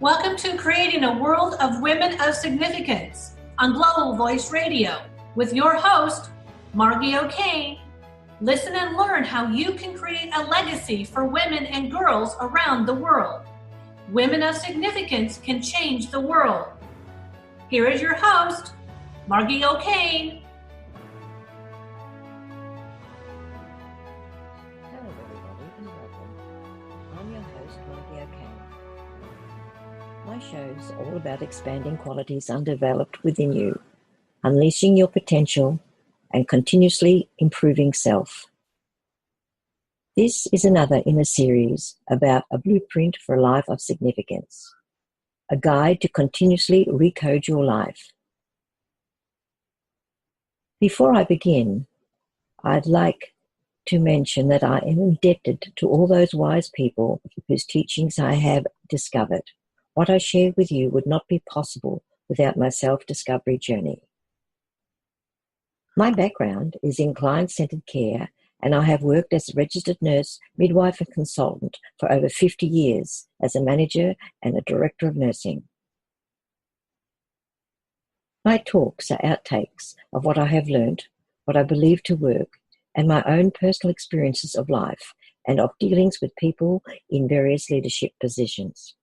Welcome to Creating a World of Women of Significance on Global Voice Radio with your host, Margie O'Kane. Listen and learn how you can create a legacy for women and girls around the world. Women of significance can change the world. Here is your host, Margie O'Kane. Hello everybody and welcome. I'm your host, Margie O'Kane. My show is all about expanding qualities undeveloped within you, unleashing your potential, and continuously improving self. This is another in a series about a blueprint for a life of significance, a guide to continuously recode your life. Before I begin, I'd like to mention that I am indebted to all those wise people whose teachings I have discovered. What I share with you would not be possible without my self-discovery journey. My background is in client-centered care, and I have worked as a registered nurse, midwife, and consultant for over 50 years as a manager and a director of nursing. My talks are outtakes of what I have learned, what I believe to work, and my own personal experiences of life and of dealings with people in various leadership positions.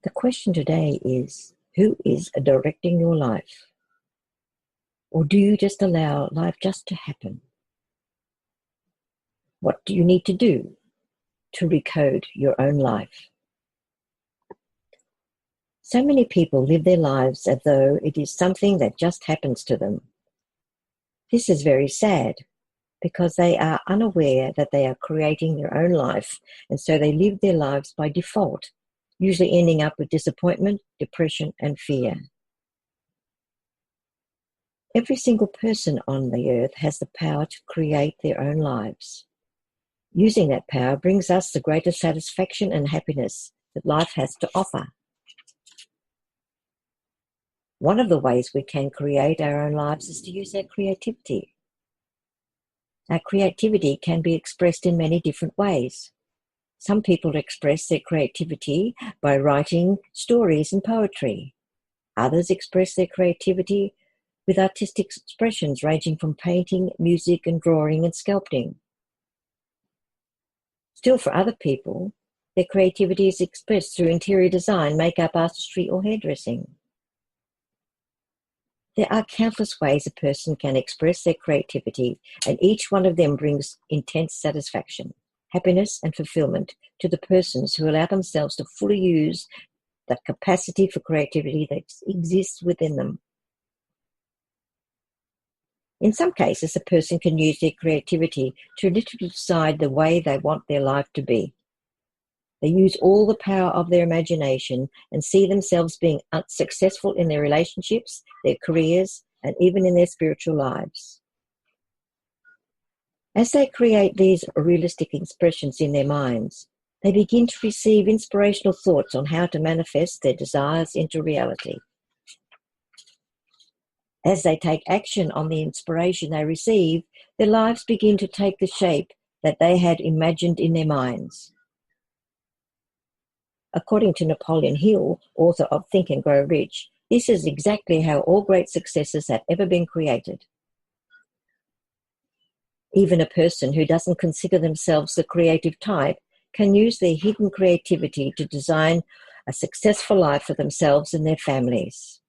The question today is, who is directing your life? Or do you just allow life just to happen? What do you need to do to recode your own life? So many people live their lives as though it is something that just happens to them. This is very sad because they are unaware that they are creating their own life, and so they live their lives by default, usually ending up with disappointment, depression, and fear. Every single person on the earth has the power to create their own lives. Using that power brings us the greatest satisfaction and happiness that life has to offer. One of the ways we can create our own lives is to use our creativity. Our creativity can be expressed in many different ways. Some people express their creativity by writing stories and poetry. Others express their creativity with artistic expressions ranging from painting, music, and drawing and sculpting. Still, for other people, their creativity is expressed through interior design, makeup, artistry, or hairdressing. There are countless ways a person can express their creativity, and each one of them brings intense satisfaction, happiness, and fulfillment to the persons who allow themselves to fully use the capacity for creativity that exists within them. In some cases, a person can use their creativity to literally decide the way they want their life to be. They use all the power of their imagination and see themselves being successful in their relationships, their careers, and even in their spiritual lives. As they create these realistic expressions in their minds, they begin to receive inspirational thoughts on how to manifest their desires into reality. As they take action on the inspiration they receive, their lives begin to take the shape that they had imagined in their minds. According to Napoleon Hill, author of Think and Grow Rich, this is exactly how all great successes have ever been created. Even a person who doesn't consider themselves the creative type can use their hidden creativity to design a successful life for themselves and their families.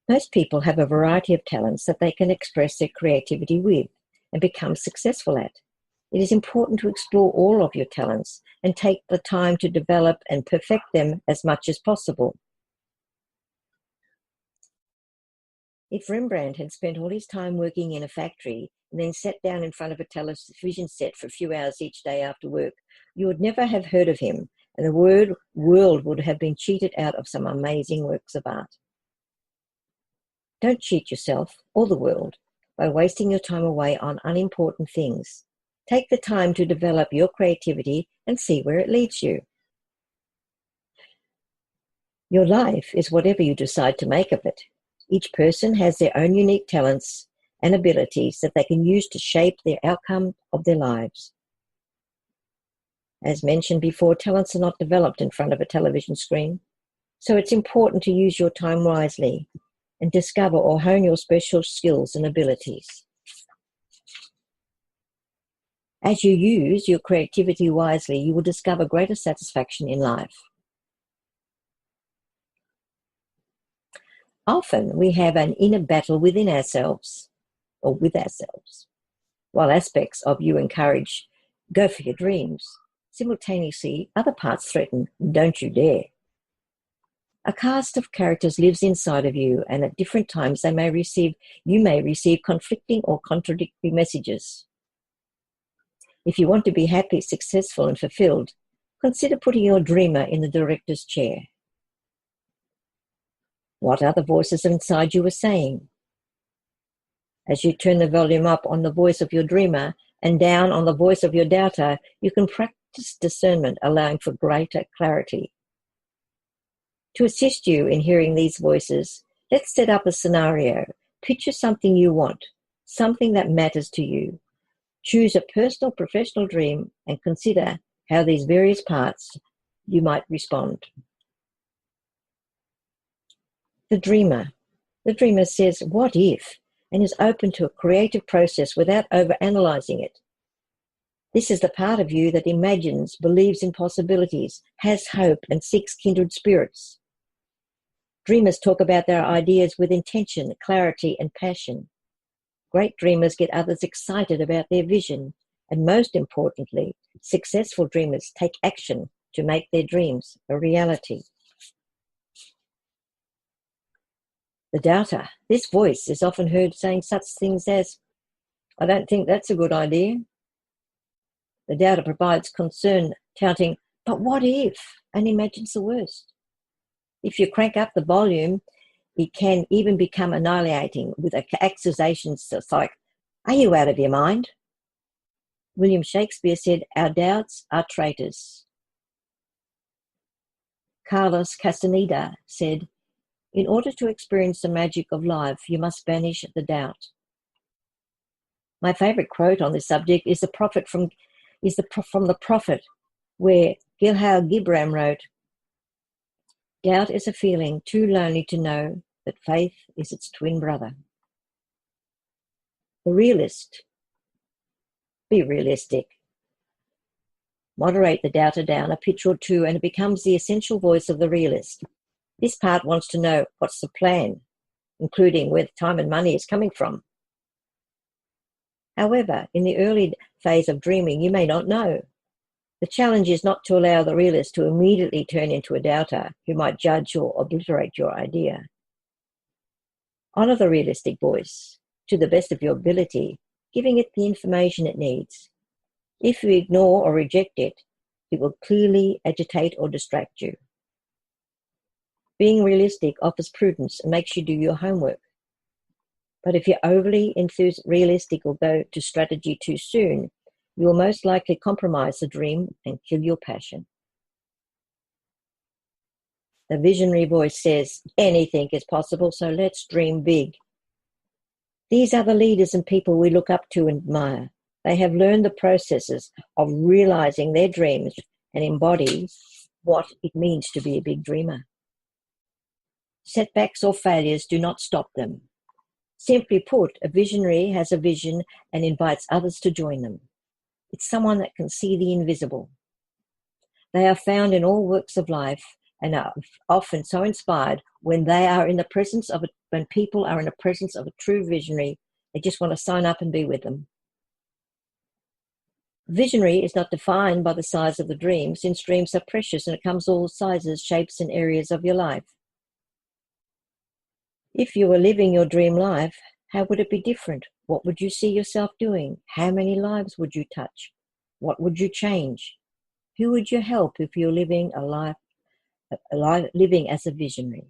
Most people have a variety of talents that they can express their creativity with and become successful at. It is important to explore all of your talents and take the time to develop and perfect them as much as possible. If Rembrandt had spent all his time working in a factory and then sat down in front of a television set for a few hours each day after work, you would never have heard of him, and the world would have been cheated out of some amazing works of art. Don't cheat yourself or the world by wasting your time away on unimportant things. Take the time to develop your creativity and see where it leads you. Your life is whatever you decide to make of it. Each person has their own unique talents and abilities that they can use to shape the outcome of their lives. As mentioned before, talents are not developed in front of a television screen, so it's important to use your time wisely and discover or hone your special skills and abilities. As you use your creativity wisely, you will discover greater satisfaction in life. Often we have an inner battle within ourselves, or with ourselves. While aspects of you encourage, go for your dreams, simultaneously other parts threaten, don't you dare. A cast of characters lives inside of you, and at different times you may receive conflicting or contradictory messages. If you want to be happy, successful, and fulfilled, consider putting your dreamer in the director's chair. What other voices inside you are saying? As you turn the volume up on the voice of your dreamer and down on the voice of your doubter, you can practice discernment, allowing for greater clarity. To assist you in hearing these voices, let's set up a scenario. Picture something you want, something that matters to you. Choose a personal, professional dream and consider how these various parts you might respond. The dreamer. The dreamer says, what if? And is open to a creative process without overanalyzing it. This is the part of you that imagines, believes in possibilities, has hope, and seeks kindred spirits. Dreamers talk about their ideas with intention, clarity, and passion. Great dreamers get others excited about their vision, and most importantly, successful dreamers take action to make their dreams a reality. The doubter. This voice is often heard saying such things as, I don't think that's a good idea. The doubter provides concern, touting, but what if? And imagines the worst. If you crank up the volume, it can even become annihilating with accusations like, are you out of your mind? William Shakespeare said, our doubts are traitors. Carlos Castaneda said, in order to experience the magic of life, you must banish the doubt. My favorite quote on this subject is from the Prophet, where Gilhal Gibran wrote, doubt is a feeling too lonely to know that faith is its twin brother. The realist. Be realistic. Moderate the doubter down a pitch or two and it becomes the essential voice of the realist. This part wants to know what's the plan, including where the time and money is coming from. However, in the early phase of dreaming, you may not know. The challenge is not to allow the realist to immediately turn into a doubter who might judge or obliterate your idea. Honor the realistic voice to the best of your ability, giving it the information it needs. If you ignore or reject it, it will clearly agitate or distract you. Being realistic offers prudence and makes you do your homework. But if you're overly realistic or go to strategy too soon, you will most likely compromise the dream and kill your passion. The visionary voice says, anything is possible, so let's dream big. These are the leaders and people we look up to and admire. They have learned the processes of realizing their dreams and embody what it means to be a big dreamer. Setbacks or failures do not stop them. Simply put, a visionary has a vision and invites others to join them. It's someone that can see the invisible. They are found in all walks of life and are often so inspired when when people are in the presence of a true visionary, they just want to sign up and be with them. Visionary is not defined by the size of the dream, since dreams are precious and it comes all sizes, shapes, and areas of your life. If you were living your dream life, how would it be different? What would you see yourself doing? How many lives would you touch? What would you change? Who would you help if you're living living as a visionary?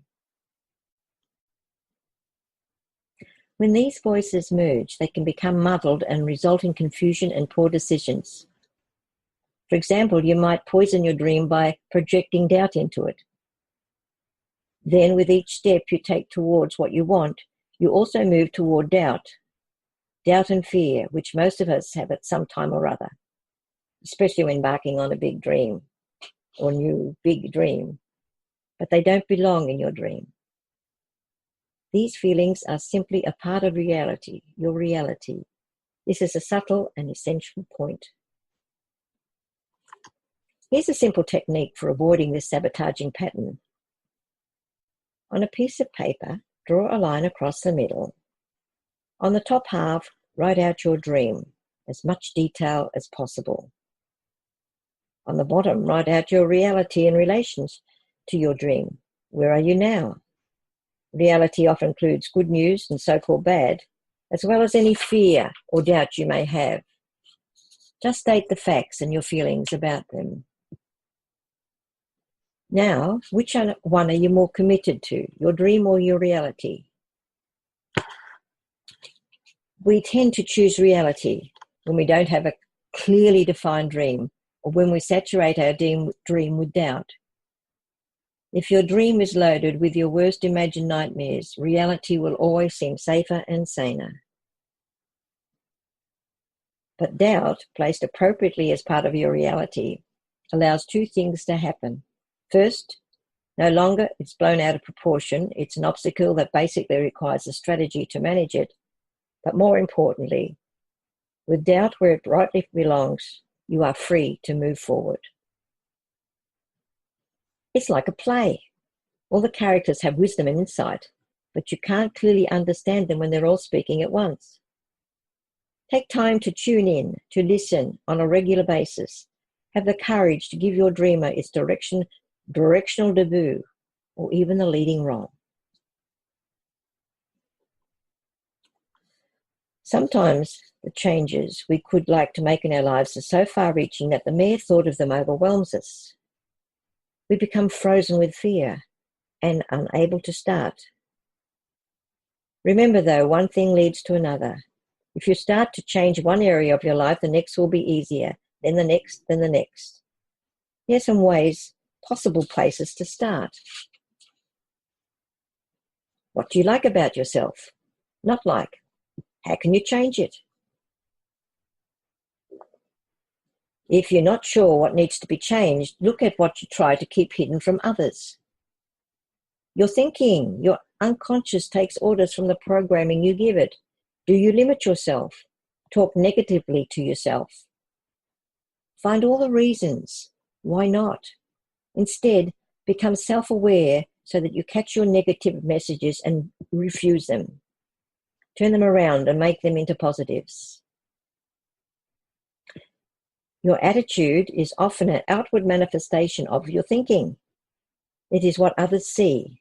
When these voices merge, they can become muddled and result in confusion and poor decisions. For example, you might poison your dream by projecting doubt into it. Then with each step you take towards what you want, you also move toward doubt. doubt and fear, which most of us have at some time or other, especially when embarking on a big dream or new big dream, but they don't belong in your dream. These feelings are simply a part of reality, your reality. This is a subtle and essential point. Here's a simple technique for avoiding this sabotaging pattern. On a piece of paper, draw a line across the middle. On the top half, write out your dream, as much detail as possible. On the bottom, write out your reality in relations to your dream. Where are you now? Reality often includes good news and so-called bad, as well as any fear or doubt you may have. Just state the facts and your feelings about them. Now, which one are you more committed to, your dream or your reality? We tend to choose reality when we don't have a clearly defined dream, or when we saturate our dream with doubt. If your dream is loaded with your worst imagined nightmares, reality will always seem safer and saner. But doubt, placed appropriately as part of your reality, allows two things to happen. First, no longer it's blown out of proportion. It's an obstacle that basically requires a strategy to manage it. But more importantly, with doubt where it rightly belongs, you are free to move forward. It's like a play. All the characters have wisdom and insight, but you can't clearly understand them when they're all speaking at once. Take time to tune in, to listen on a regular basis. Have the courage to give your dreamer its directional debut, or even the leading role. Sometimes the changes we could like to make in our lives are so far-reaching that the mere thought of them overwhelms us. We become frozen with fear and unable to start. Remember though, one thing leads to another. If you start to change one area of your life, the next will be easier, then the next, then the next. Here are some ways, possible places to start. What do you like about yourself? Not like. How can you change it? If you're not sure what needs to be changed, look at what you try to keep hidden from others. Your thinking, your unconscious takes orders from the programming you give it. Do you limit yourself? Talk negatively to yourself? Find all the reasons. Why not? Instead, become self-aware so that you catch your negative messages and refuse them. Turn them around and make them into positives. Your attitude is often an outward manifestation of your thinking. It is what others see.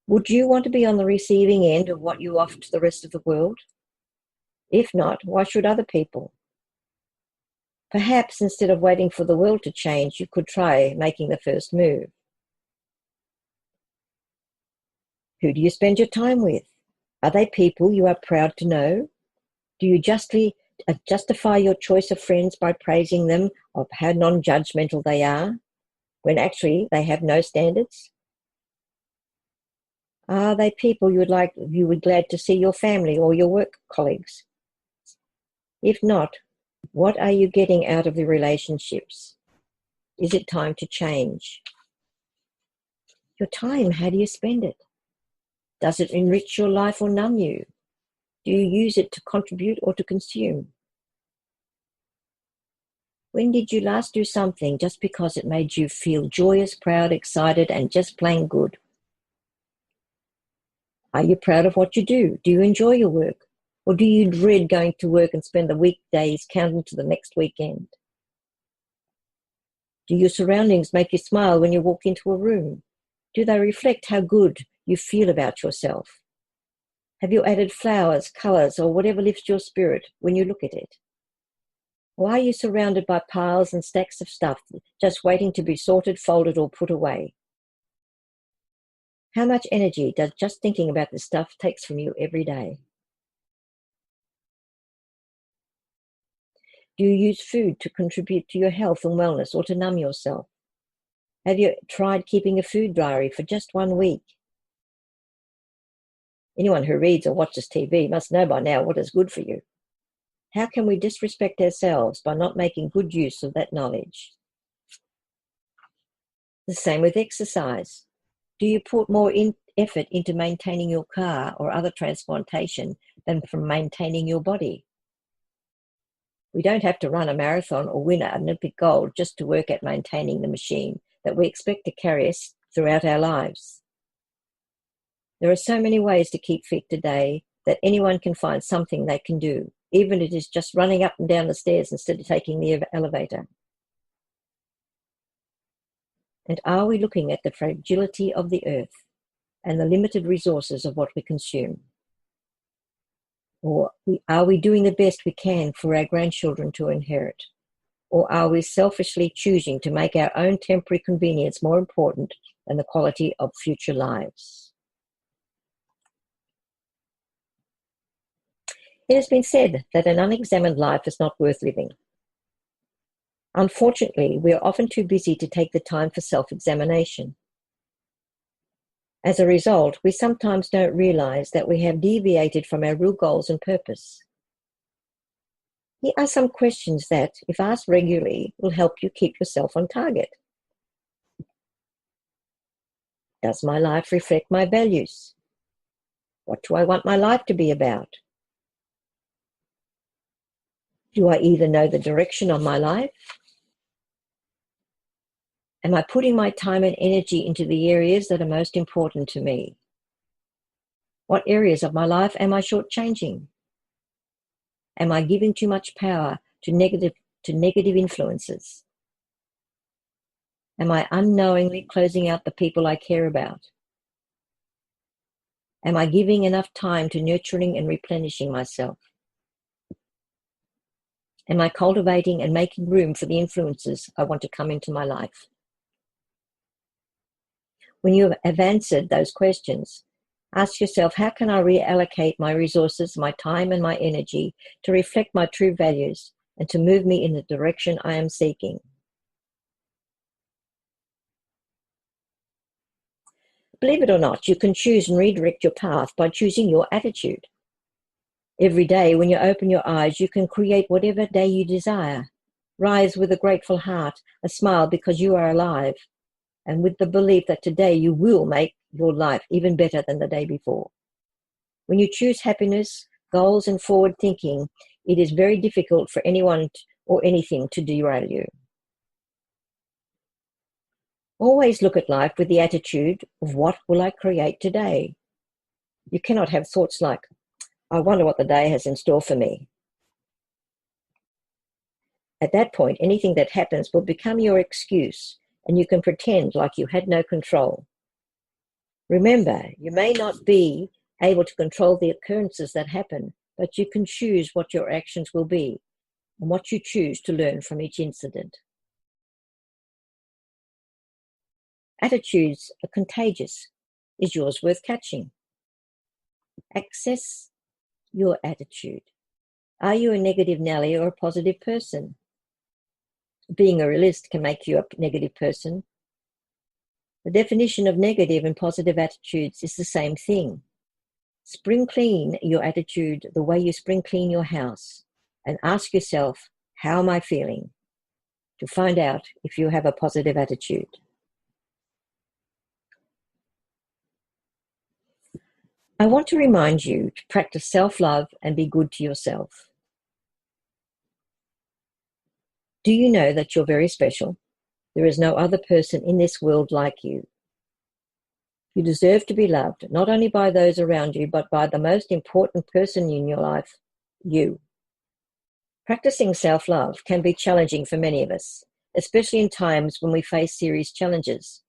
Would you want to be on the receiving end of what you offer to the rest of the world? If not, why should other people? Perhaps instead of waiting for the world to change, you could try making the first move. Who do you spend your time with? Are they people you are proud to know? Do you justify your choice of friends by praising them of how non-judgmental they are, when actually they have no standards? Are they people you would glad to see your family or your work colleagues? If not, what are you getting out of the relationships? Is it time to change? Your time, how do you spend it? Does it enrich your life or numb you? Do you use it to contribute or to consume? When did you last do something just because it made you feel joyous, proud, excited, and just plain good? Are you proud of what you do? Do you enjoy your work? Or do you dread going to work and spend the weekdays counting to the next weekend? Do your surroundings make you smile when you walk into a room? Do they reflect how good you feel about yourself? Have you added flowers, colours, or whatever lifts your spirit when you look at it? Or are you surrounded by piles and stacks of stuff just waiting to be sorted, folded, or put away? How much energy does just thinking about this stuff takes from you every day? Do you use food to contribute to your health and wellness or to numb yourself? Have you tried keeping a food diary for just 1 week? Anyone who reads or watches TV must know by now what is good for you. How can we disrespect ourselves by not making good use of that knowledge? The same with exercise. Do you put more effort into maintaining your car or other transportation than from maintaining your body? We don't have to run a marathon or win an Olympic gold just to work at maintaining the machine that we expect to carry us throughout our lives. There are so many ways to keep fit today that anyone can find something they can do, even if it is just running up and down the stairs instead of taking the elevator. And are we looking at the fragility of the earth and the limited resources of what we consume? Or are we doing the best we can for our grandchildren to inherit? Or are we selfishly choosing to make our own temporary convenience more important than the quality of future lives? It has been said that an unexamined life is not worth living. Unfortunately, we are often too busy to take the time for self-examination. As a result, we sometimes don't realize that we have deviated from our real goals and purpose. Here are some questions that, if asked regularly, will help you keep yourself on target. Does my life reflect my values? What do I want my life to be about? Do I either know the direction of my life? Am I putting my time and energy into the areas that are most important to me? What areas of my life am I shortchanging? Am I giving too much power to negative influences? Am I unknowingly closing out the people I care about? Am I giving enough time to nurturing and replenishing myself? Am I cultivating and making room for the influences I want to come into my life? When you have answered those questions, ask yourself, how can I reallocate my resources, my time and my energy to reflect my true values and to move me in the direction I am seeking? Believe it or not, you can choose and redirect your path by choosing your attitude. Every day when you open your eyes, you can create whatever day you desire. Rise with a grateful heart, a smile because you are alive, and with the belief that today you will make your life even better than the day before. When you choose happiness, goals, and forward thinking, it is very difficult for anyone or anything to derail you. Always look at life with the attitude of what will I create today? You cannot have thoughts like, I wonder what the day has in store for me. At that point, anything that happens will become your excuse, and you can pretend like you had no control. Remember, you may not be able to control the occurrences that happen, but you can choose what your actions will be and what you choose to learn from each incident. Attitudes are contagious. Is yours worth catching? Access your attitude. Are you a negative Nelly or a positive person? Being a realist can make you a negative person. The definition of negative and positive attitudes is the same thing. Spring clean your attitude the way you spring clean your house, and ask yourself, how am I feeling? To find out if you have a positive attitude. I want to remind you to practice self-love and be good to yourself. Do you know that you're very special? There is no other person in this world like you. You deserve to be loved, not only by those around you, but by the most important person in your life, you. Practicing self-love can be challenging for many of us, especially in times when we face serious challenges.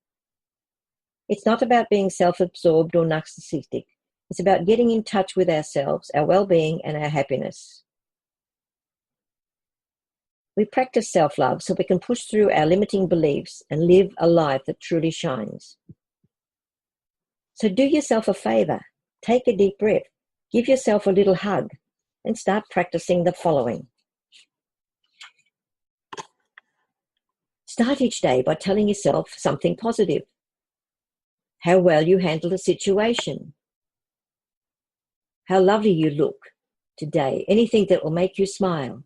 It's not about being self-absorbed or narcissistic. It's about getting in touch with ourselves, our well-being, and our happiness. We practice self-love so we can push through our limiting beliefs and live a life that truly shines. So do yourself a favor. Take a deep breath. Give yourself a little hug and start practicing the following. Start each day by telling yourself something positive. How well you handled a situation. how lovely you look today, anything that will make you smile.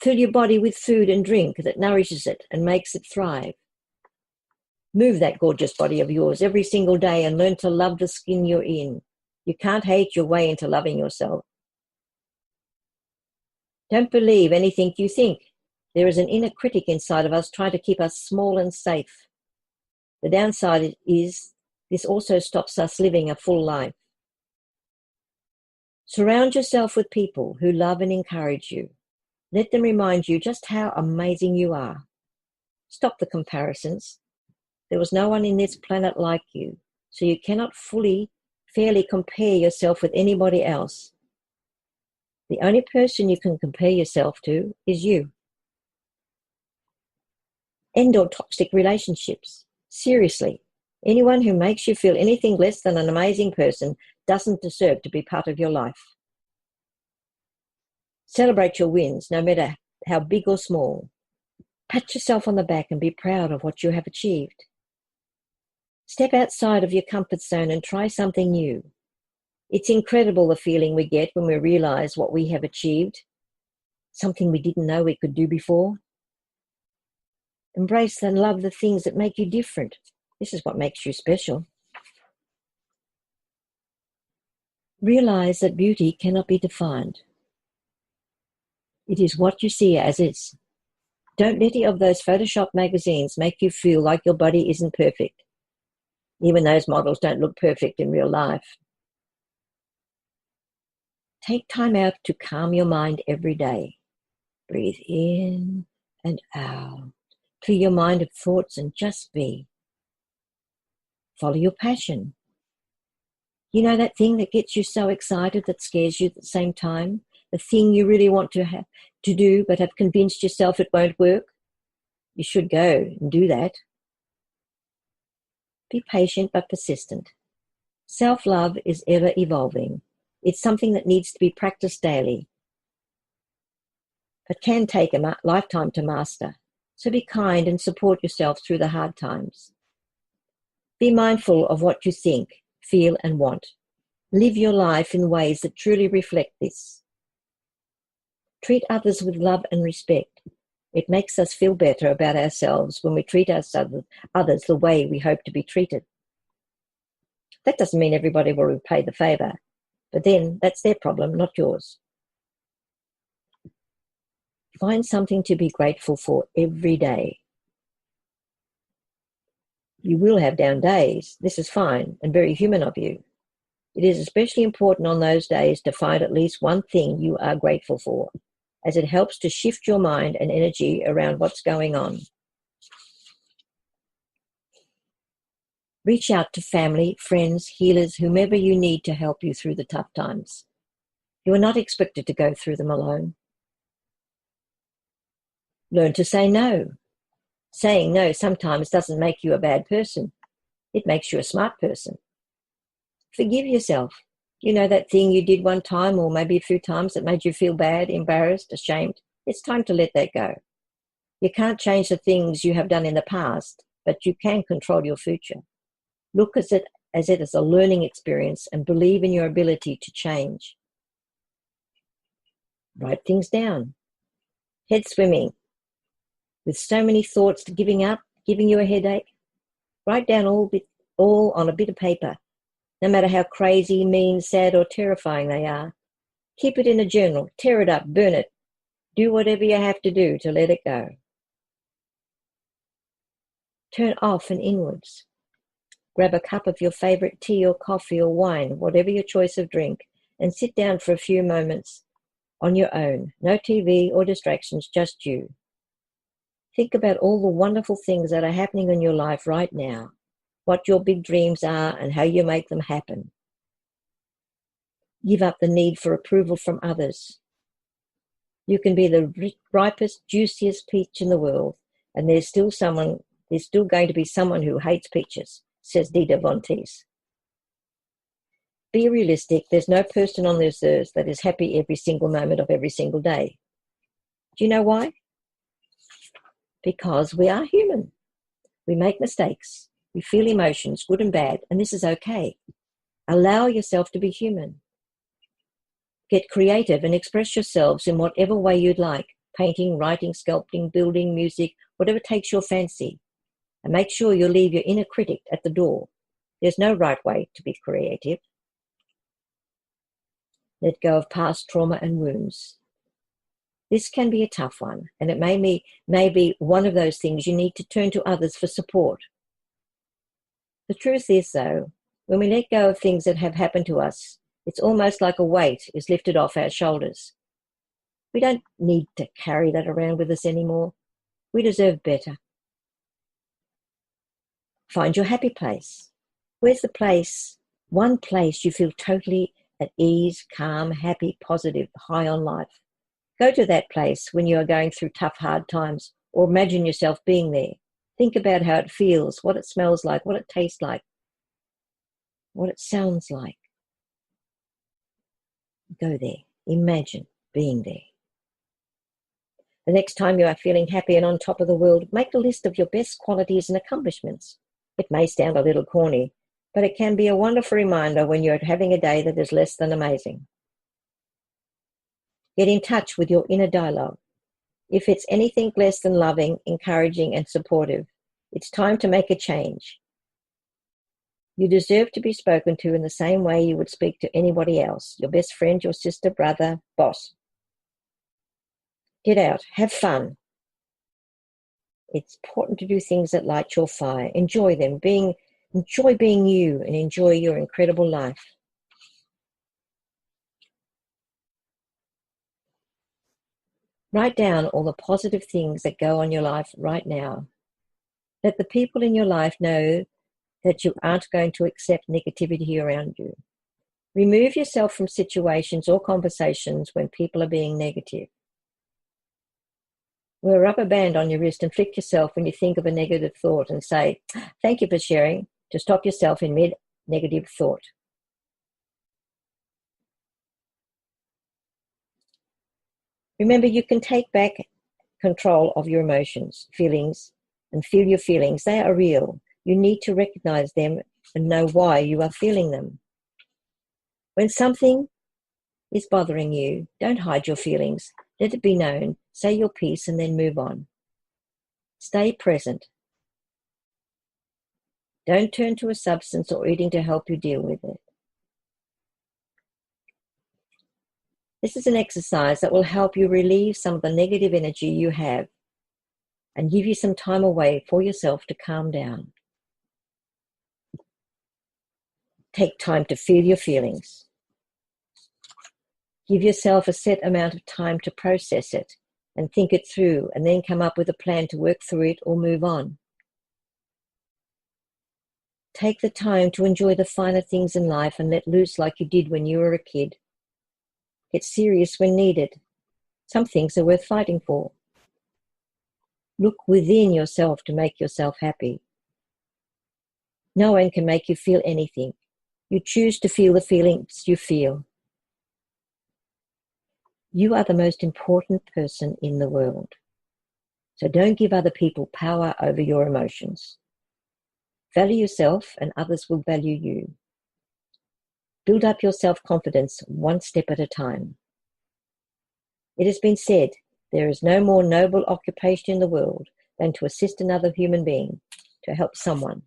Fill your body with food and drink that nourishes it and makes it thrive. Move that gorgeous body of yours every single day and learn to love the skin you're in. You can't hate your way into loving yourself. Don't believe anything you think. There is an inner critic inside of us trying to keep us small and safe. The downside is this also stops us living a full life. Surround yourself with people who love and encourage you. Let them remind you just how amazing you are. Stop the comparisons. There was no one in this planet like you, so you cannot fairly compare yourself with anybody else. The only person you can compare yourself to is you. End all toxic relationships. Seriously, anyone who makes you feel anything less than an amazing person doesn't deserve to be part of your life. Celebrate your wins, no matter how big or small. Pat yourself on the back and be proud of what you have achieved. Step outside of your comfort zone and try something new. It's incredible the feeling we get when we realize what we have achieved, something we didn't know we could do before. Embrace and love the things that make you different. This is what makes you special. Realize that beauty cannot be defined. It is what you see as is. Don't let any of those Photoshop magazines make you feel like your body isn't perfect. Even those models don't look perfect in real life. Take time out to calm your mind every day. Breathe in and out. Clear your mind of thoughts and just be. Follow your passion. You know that thing that gets you so excited that scares you at the same time? The thing you really want to do but have convinced yourself it won't work? You should go and do that. Be patient but persistent. Self-love is ever evolving. It's something that needs to be practiced daily, but can take a lifetime to master. So be kind and support yourself through the hard times. Be mindful of what you think, feel, and want. Live your life in ways that truly reflect this. Treat others with love and respect. It makes us feel better about ourselves when we treat others the way we hope to be treated. That doesn't mean everybody will repay the favour, but then that's their problem, not yours. Find something to be grateful for every day. You will have down days. This is fine and very human of you. It is especially important on those days to find at least one thing you are grateful for, as it helps to shift your mind and energy around what's going on. Reach out to family, friends, healers, whomever you need to help you through the tough times. You are not expected to go through them alone. Learn to say no. Saying no sometimes doesn't make you a bad person. It makes you a smart person. Forgive yourself. You know that thing you did one time or maybe a few times that made you feel bad, embarrassed, ashamed? It's time to let that go. You can't change the things you have done in the past, but you can control your future. Look at it as a learning experience and believe in your ability to change. Write things down. Head swimming. With so many thoughts to giving up, giving you a headache, write down all on a bit of paper, no matter how crazy, mean, sad, or terrifying they are. Keep it in a journal, tear it up, burn it. Do whatever you have to do to let it go. Turn off and inwards. Grab a cup of your favorite tea or coffee or wine, whatever your choice of drink, and sit down for a few moments on your own. No TV or distractions, just you. Think about all the wonderful things that are happening in your life right now, what your big dreams are and how you make them happen. Give up the need for approval from others. You can be the ripest, juiciest peach in the world, and there's still going to be someone who hates peaches, says Dita Von Teese. Be realistic. There's no person on this earth that is happy every single moment of every single day. Do you know why? Because we are human. We make mistakes. We feel emotions, good and bad, and this is okay. Allow yourself to be human. Get creative and express yourselves in whatever way you'd like. Painting, writing, sculpting, building, music, whatever takes your fancy. And make sure you leave your inner critic at the door. There's no right way to be creative. Let go of past trauma and wounds. This can be a tough one, and it may be one of those things you need to turn to others for support. The truth is, though, when we let go of things that have happened to us, it's almost like a weight is lifted off our shoulders. We don't need to carry that around with us anymore. We deserve better. Find your happy place. Where's the place, one place you feel totally at ease, calm, happy, positive, high on life? Go to that place when you are going through tough, hard times, or imagine yourself being there. Think about how it feels, what it smells like, what it tastes like, what it sounds like. Go there. Imagine being there. The next time you are feeling happy and on top of the world, make a list of your best qualities and accomplishments. It may sound a little corny, but it can be a wonderful reminder when you're having a day that is less than amazing. Get in touch with your inner dialogue. If it's anything less than loving, encouraging, and supportive, it's time to make a change. You deserve to be spoken to in the same way you would speak to anybody else, your best friend, your sister, brother, boss. Get out, have fun. It's important to do things that light your fire. Enjoy them, enjoy being you, and enjoy your incredible life. Write down all the positive things that go on your life right now. Let the people in your life know that you aren't going to accept negativity around you. Remove yourself from situations or conversations when people are being negative. Wear a rubber band on your wrist and flick yourself when you think of a negative thought and say, "Thank you for sharing," to stop yourself in mid-negative thought. Remember, you can take back control of your emotions, feelings, and feel your feelings. They are real. You need to recognize them and know why you are feeling them. When something is bothering you, don't hide your feelings. Let it be known. Say your piece and then move on. Stay present. Don't turn to a substance or eating to help you deal with it. This is an exercise that will help you relieve some of the negative energy you have and give you some time away for yourself to calm down. Take time to feel your feelings. Give yourself a set amount of time to process it and think it through, and then come up with a plan to work through it or move on. Take the time to enjoy the finer things in life and let loose like you did when you were a kid. Get serious when needed. Some things are worth fighting for. Look within yourself to make yourself happy. No one can make you feel anything. You choose to feel the feelings you feel. You are the most important person in the world. So don't give other people power over your emotions. Value yourself and others will value you. Build up your self-confidence one step at a time. It has been said, there is no more noble occupation in the world than to assist another human being, to help someone.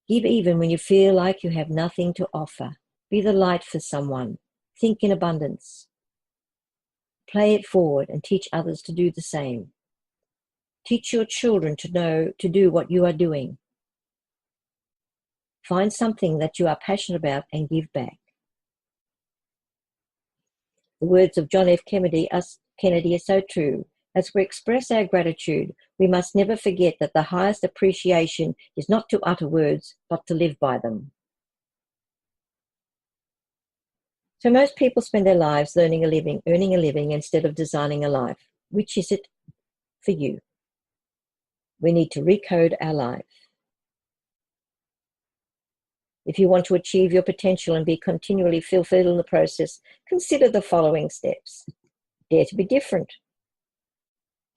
Give even when you feel like you have nothing to offer. Be the light for someone. Think in abundance. Play it forward and teach others to do the same. Teach your children to do what you are doing. Find something that you are passionate about and give back. The words of John F. Kennedy are so true. As we express our gratitude, we must never forget that the highest appreciation is not to utter words, but to live by them. So most people spend their lives earning a living instead of designing a life. Which is it for you? We need to recode our life. If you want to achieve your potential and be continually fulfilled in the process, consider the following steps. Dare to be different.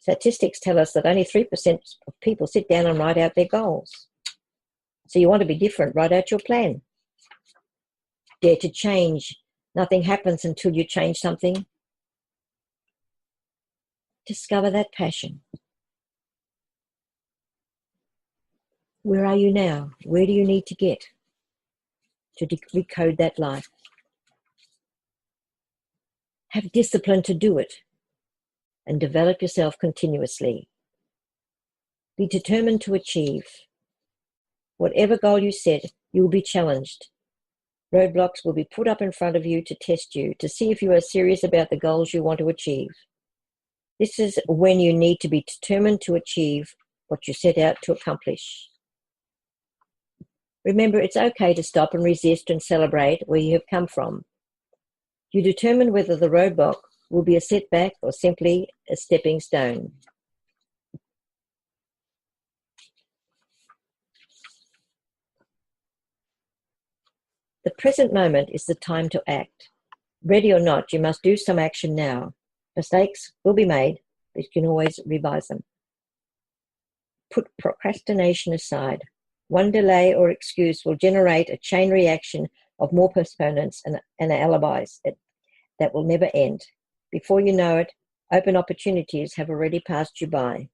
Statistics tell us that only 3% of people sit down and write out their goals. So you want to be different, write out your plan. Dare to change. Nothing happens until you change something. Discover that passion. Where are you now? Where do you need to get to recode that life? Have discipline to do it and develop yourself continuously. Be determined to achieve. Whatever goal you set, you will be challenged. Roadblocks will be put up in front of you to test you, to see if you are serious about the goals you want to achieve. This is when you need to be determined to achieve what you set out to accomplish. Remember, it's okay to stop and resist and celebrate where you have come from. You determine whether the roadblock will be a setback or simply a stepping stone. The present moment is the time to act. Ready or not, you must do some action now. Mistakes will be made, but you can always revise them. Put procrastination aside. One delay or excuse will generate a chain reaction of more postponements and alibis that will never end. Before you know it, open opportunities have already passed you by.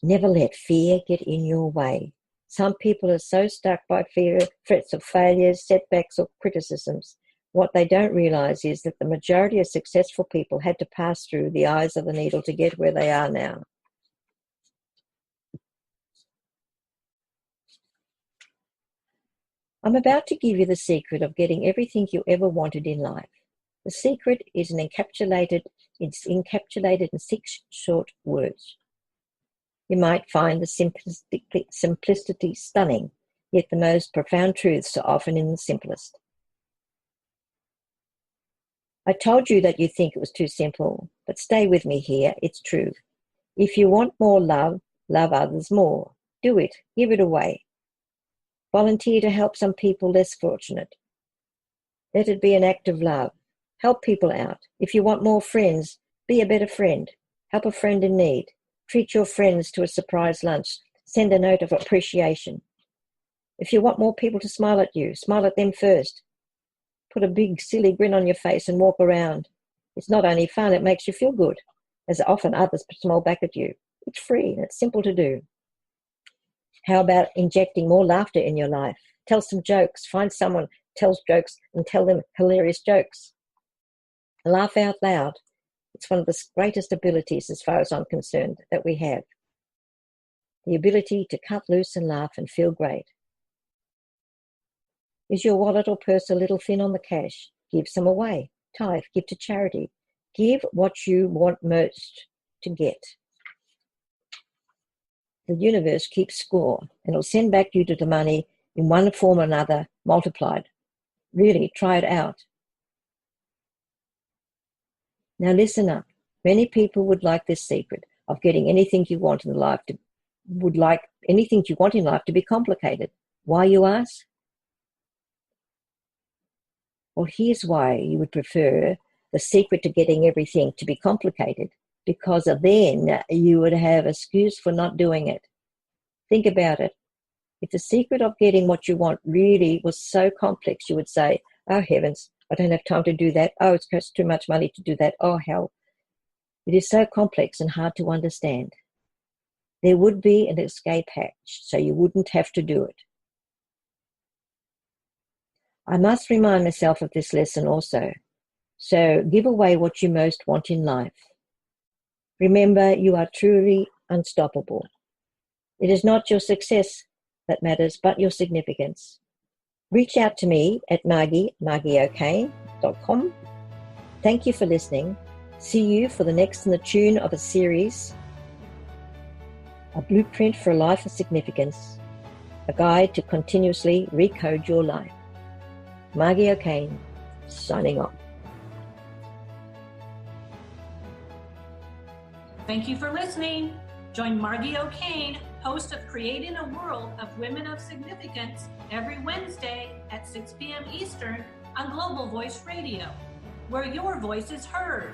Never let fear get in your way. Some people are so stuck by fear, threats of failures, setbacks, or criticisms. What they don't realize is that the majority of successful people had to pass through the eyes of the needle to get where they are now. I'm about to give you the secret of getting everything you ever wanted in life. The secret is encapsulated in 6 short words. You might find the simplicity stunning, yet the most profound truths are often in the simplest. I told you that you think it was too simple, but stay with me here, it's true. If you want more love, love others more. Do it, give it away. Volunteer to help some people less fortunate. Let it be an act of love. Help people out. If you want more friends, be a better friend. Help a friend in need. Treat your friends to a surprise lunch. Send a note of appreciation. If you want more people to smile at you, smile at them first. Put a big, silly grin on your face and walk around. It's not only fun, it makes you feel good, as often others smile back at you. It's free and it's simple to do. How about injecting more laughter in your life? Tell some jokes. Find someone tells jokes and tell them hilarious jokes. Laugh out loud. It's one of the greatest abilities, as far as I'm concerned, that we have. The ability to cut loose and laugh and feel great. Is your wallet or purse a little thin on the cash? Give some away. Tithe, give to charity. Give what you want most to get. The universe keeps score and it'll send back you to the money in one form or another, multiplied. Really, try it out. Now listen up. Many people would like this secret of getting anything you want in life to be complicated. Why, you ask? Well, here's why you would prefer the secret to getting everything to be complicated, because then you would have an excuse for not doing it. Think about it. If the secret of getting what you want really was so complex, you would say, oh heavens, I don't have time to do that. Oh, it costs too much money to do that. Oh, hell. It is so complex and hard to understand. There would be an escape hatch, so you wouldn't have to do it. I must remind myself of this lesson also. So give away what you most want in life. Remember, you are truly unstoppable. It is not your success that matters, but your significance. Reach out to me at margieokane.com. Thank you for listening. See you for the next in the tune of a series, a blueprint for a life of significance, a guide to continuously recode your life. Margie O'Kane, signing off. Thank you for listening. Join Margie O'Kane, host of Creating a World of Women of Significance, every Wednesday at 6 p.m. Eastern on Global Voice Radio, where your voice is heard.